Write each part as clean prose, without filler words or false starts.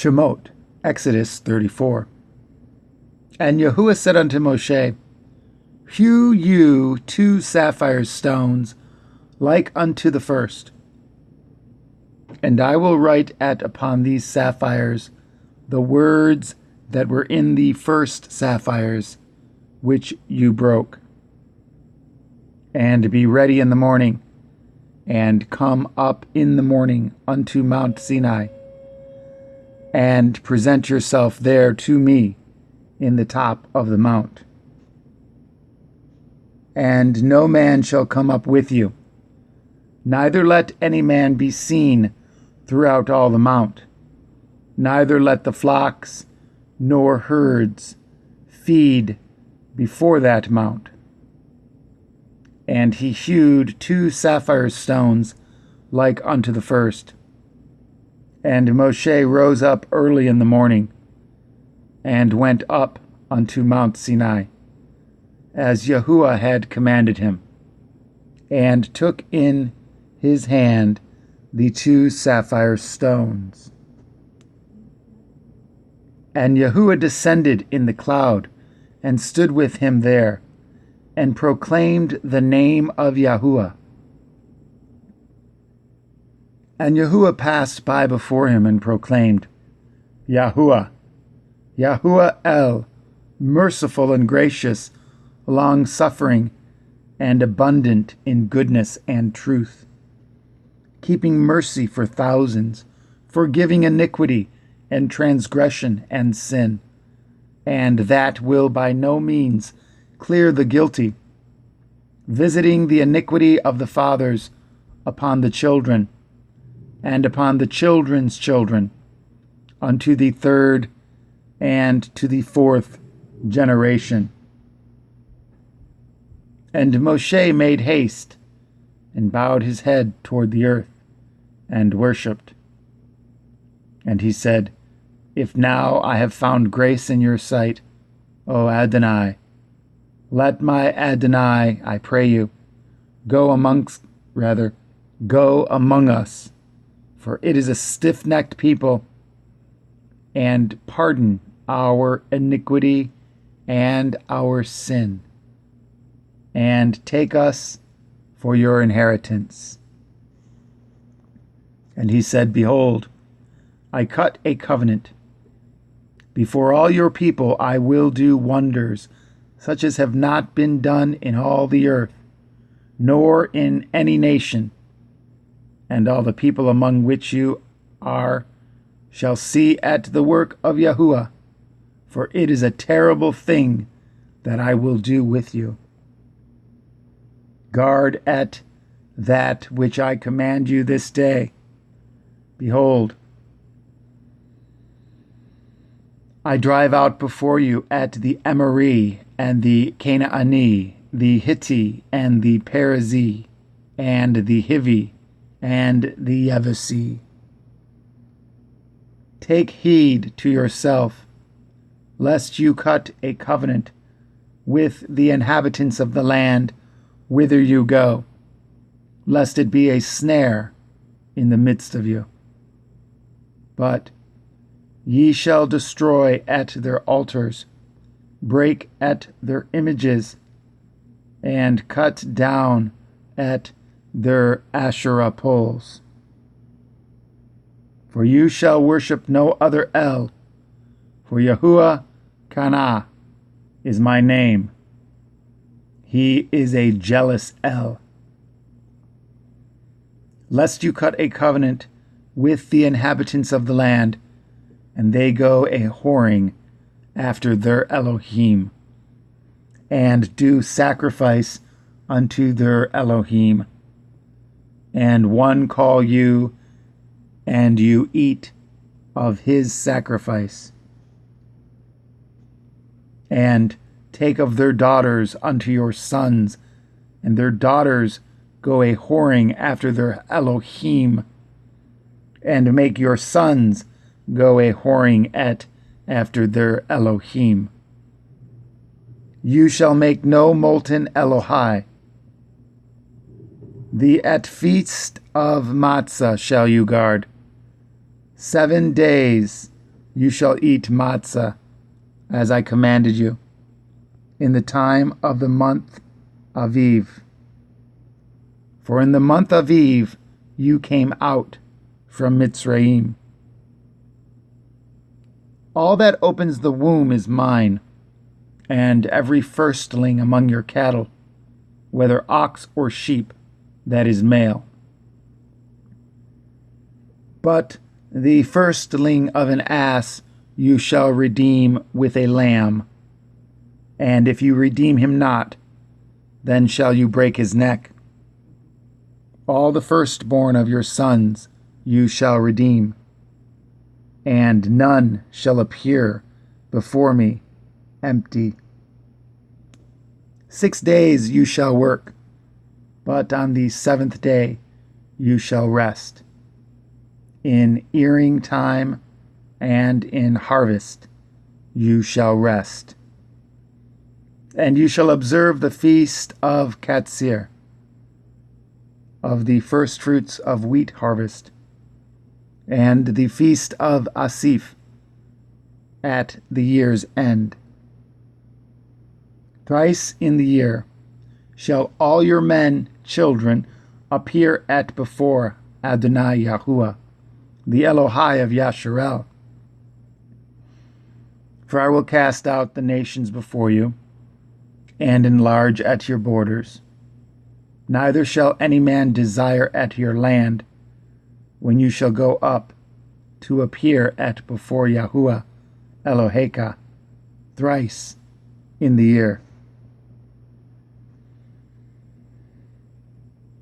Shemot, Exodus 34. And Yahuwah said unto Moshe, Hew you 2 sapphire stones, like unto the first. And I will write upon these sapphires the words that were in the first sapphires, which you broke. And be ready in the morning, and come up in the morning unto Mount Sinai, and present yourself there to me in the top of the mount. And no man shall come up with you, neither let any man be seen throughout all the mount, neither let the flocks nor herds feed before that mount. And he hewed 2 sapphire stones like unto the first. And Moshe rose up early in the morning, and went up unto Mount Sinai, as Yahuwah had commanded him, and took in his hand the 2 sapphire stones. And Yahuwah descended in the cloud, and stood with him there, and proclaimed the name of Yahuwah. And Yahuwah passed by before him, and proclaimed, Yahuwah, Yahuwah El, merciful and gracious, long-suffering, and abundant in goodness and truth, keeping mercy for thousands, forgiving iniquity and transgression and sin, and that will by no means clear the guilty, visiting the iniquity of the fathers upon the children, and upon the children's children, unto the 3rd and to the 4th generation. And Moshe made haste, and bowed his head toward the earth, and worshipped. And he said, If now I have found grace in your sight, O Adonai, let my Adonai, I pray you, go among us, for it is a stiff-necked people, and pardon our iniquity and our sin, and take us for your inheritance. And he said, Behold, I cut a covenant. Before all your people I will do wonders, such as have not been done in all the earth, nor in any nation. And all the people among which you are shall see at the work of Yahuwah, for it is a terrible thing that I will do with you. Guard at that which I command you this day. Behold, I drive out before you at the Amoree, and the Canaanee, the Hittite, and the Perizzee, and the Hivi, and the Yebusee. Take heed to yourself, lest you cut a covenant with the inhabitants of the land whither you go, lest it be a snare in the midst of you. But ye shall destroy at their altars, break at their images, and cut down at their Asherah poles. For you shall worship no other El, for Yahuwah Kanah is my name. He is a jealous El. Lest you cut a covenant with the inhabitants of the land, and they go a whoring after their Elohim, and do sacrifice unto their Elohim, and one call you, and you eat of his sacrifice, and take of their daughters unto your sons, and their daughters go a whoring after their Elohim, and make your sons go a whoring after their Elohim. You shall make no molten Elohai. The feast of matzah shall you guard. 7 days you shall eat matzah, as I commanded you, in the time of the month Aviv. For in the month Aviv you came out from Mitzrayim. All that opens the womb is mine, and every firstling among your cattle, whether ox or sheep, that is male. But the firstling of an ass you shall redeem with a lamb, and if you redeem him not, then shall you break his neck. All the firstborn of your sons you shall redeem, and none shall appear before me empty. 6 days you shall work, but on the 7th day you shall rest. In earing time and in harvest you shall rest. And you shall observe the feast of Katsir, of the firstfruits of wheat harvest, and the feast of Asif at the year's end. Thrice in the year shall all your men, children, appear at before Adonai Yahuwah, the Elohai of Yasharel. For I will cast out the nations before you, and enlarge at your borders. Neither shall any man desire at your land, when you shall go up to appear at before Yahuwah Eloheka, thrice in the year.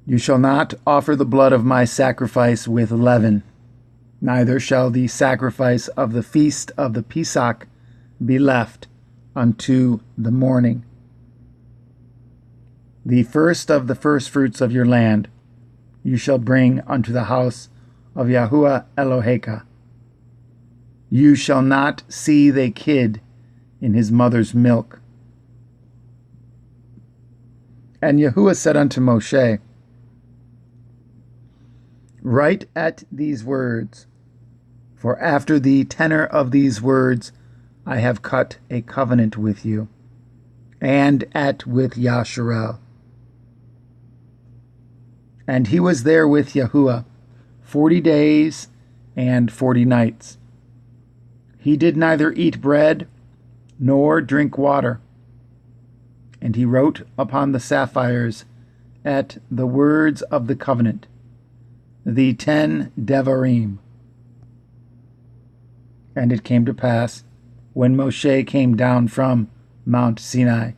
You shall not offer the blood of my sacrifice with leaven, neither shall the sacrifice of the feast of the Pesach be left unto the morning. The first of the firstfruits of your land you shall bring unto the house of Yahuwah Eloheka. You shall not seethe a kid in his mother's milk. And Yahuwah said unto Moshe, Write at these words, for after the tenor of these words I have cut a covenant with you, and with Yasharel. And he was there with Yahuwah 40 days and 40 nights. He did neither eat bread nor drink water. And he wrote upon the sapphires at the words of the covenant, the 10 Devarim. And it came to pass, when Moshe came down from Mount Sinai,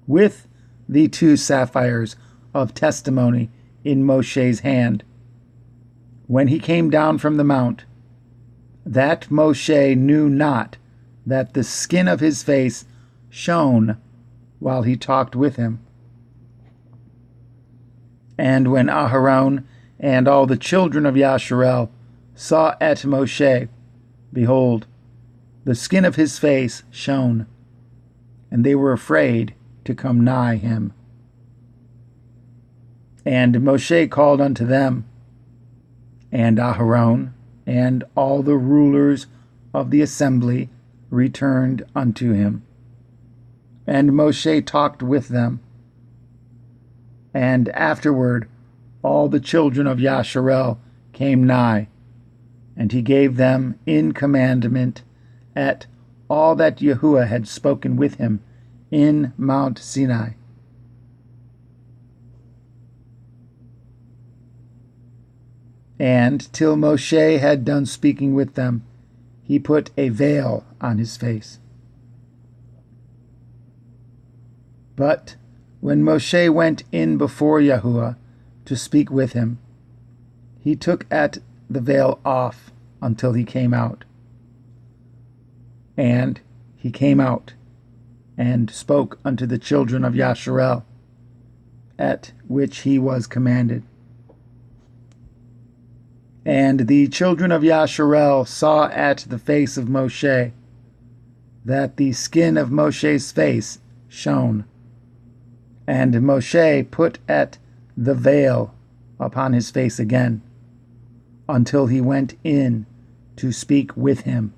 with the 2 sapphires of testimony in Moshe's hand, when he came down from the mount, that Moshe knew not that the skin of his face shone while he talked with him. And when Aharon and all the children of Yasharel saw at Moshe, behold, the skin of his face shone, and they were afraid to come nigh him. And Moshe called unto them, and Aharon and all the rulers of the assembly returned unto him. And Moshe talked with them. And afterward all the children of Yasharel came nigh, and he gave them in commandment at all that Yahuwah had spoken with him in Mount Sinai. And till Moshe had done speaking with them, he put a veil on his face. But when Moshe went in before Yahuwah to speak with him, he took at the veil off until he came out. And he came out and spoke unto the children of Yasharel, at which he was commanded. And the children of Yasharel saw at the face of Moshe that the skin of Moshe's face shone. And Moshe put at the veil upon his face again, until he went in to speak with him.